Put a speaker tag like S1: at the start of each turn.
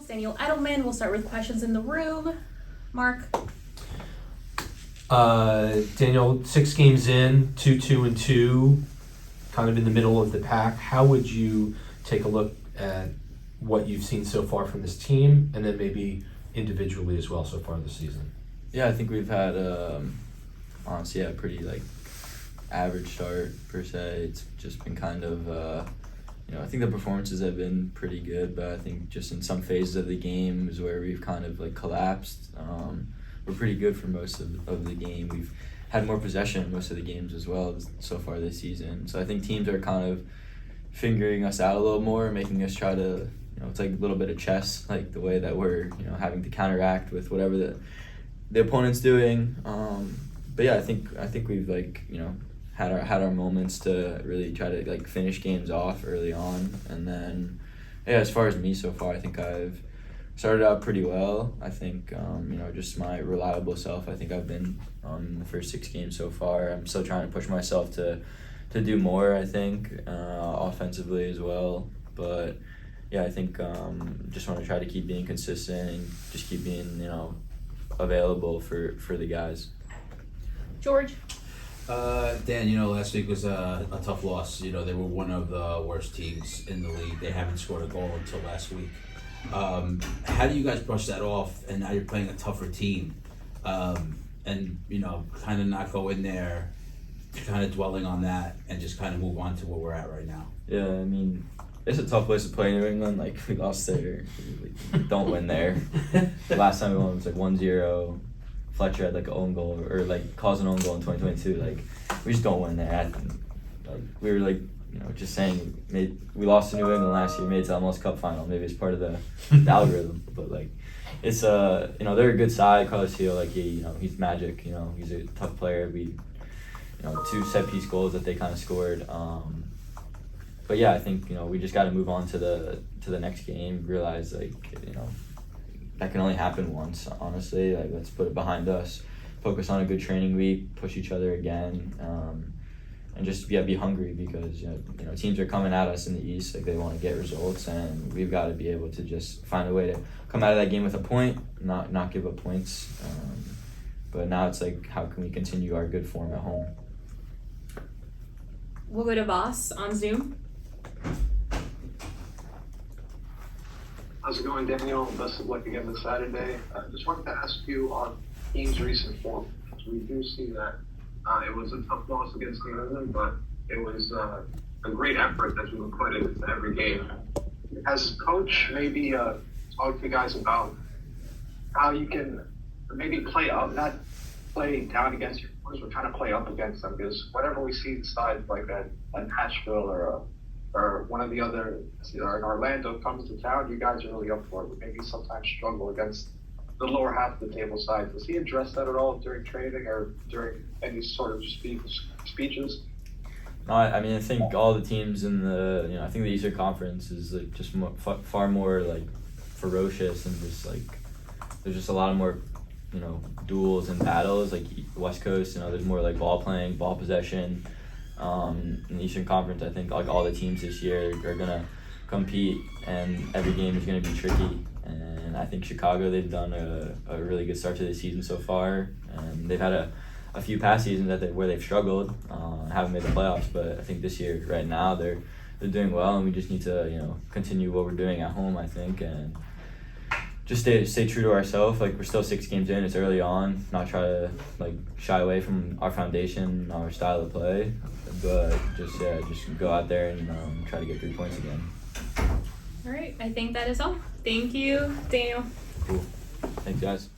S1: Daniel Edelman. We'll start with questions in the room. Mark.
S2: Daniel, 6 games in, 2-2-2, kind of in the middle of the pack. How would you take a look at what you've seen so far from this team, and then maybe individually as well so far this season?
S3: Yeah, I think we've had honestly a pretty average start per se. It's just been kind of I think the performances have been pretty good, but I think just in some phases of the game is where we've kind of collapsed. We're pretty good for most of the game. We've had more possession in most of the games as well so far this season. So I think teams are kind of figuring us out a little more, making us try to, it's like a little bit of chess, like the way that we're, having to counteract with whatever the opponent's doing. But yeah, I think we've had our moments to really try to finish games off early on, and then as far as me so far, I think I've started out pretty well. I think just my reliable self. I think I've been on the first 6 games so far. I'm still trying to push myself to do more. I think offensively as well, but yeah, I think just want to try to keep being consistent and just keep being available for the guys.
S1: George.
S4: Dan, last week was a tough loss. They were one of the worst teams in the league. They haven't scored a goal until last week. How do you guys brush that off? And now you're playing a tougher team, and kind of not go in there, kind of dwelling on that, and just kind of move on to where we're at right now.
S3: Yeah, I mean, it's a tough place to play New England. We lost there. We don't win there. The last time we won was 1-0. Fletcher had an own goal, or caused an own goal in 2022. We just don't win there. We were just saying, we lost to New England last year, made it to the MLS Cup final. Maybe it's part of the algorithm, but it's they're a good side. Carlos Hill, he's magic. He's a tough player. We 2 set piece goals that they kind of scored. But yeah, I think we just got to move on to the next game. Realize that can only happen once. Honestly, let's put it behind us. Focus on a good training week. Push each other again. And just be hungry, because teams are coming at us in the East. They want to get results, and we've got to be able to just find a way to come out of that game with a point, not give up points. But now it's how can we continue our good form at home?
S1: We'll go to Voss on Zoom.
S5: How's it going, Daniel? Best of luck again this Saturday. Just wanted to ask you on team's recent form. We do see that it was a tough loss against New England, but it was a great effort that you put into every game. Has coach maybe talked to you guys about how you can maybe play up, not play down against your opponents, but kind of play up against them? Because whenever we see sides like a Nashville or one of the other, or in Orlando comes to town, you guys are really up for it, but maybe sometimes struggle against the lower half of the table side. Does he address that at all during training or during any sort of speeches?
S3: No, I mean, I think all the teams in the, I think the Eastern Conference is just far more ferocious, and just there's just a lot of more, duels and battles. West Coast, there's more ball playing, ball possession. In the Eastern Conference, I think all the teams this year are gonna compete, and every game is gonna be tricky. And I think Chicago, they've done a really good start to the season so far, and they've had a few past seasons where they've struggled, haven't made the playoffs. But I think this year, right now, they're doing well, and we just need to continue what we're doing at home, I think, and just stay true to ourselves. We're still 6 games in, it's early on, not try to shy away from our foundation, our style of play, but just go out there and try to get 3 points again.
S1: All right, I think that is all. Thank you, Daniel.
S3: Cool. Thanks, guys.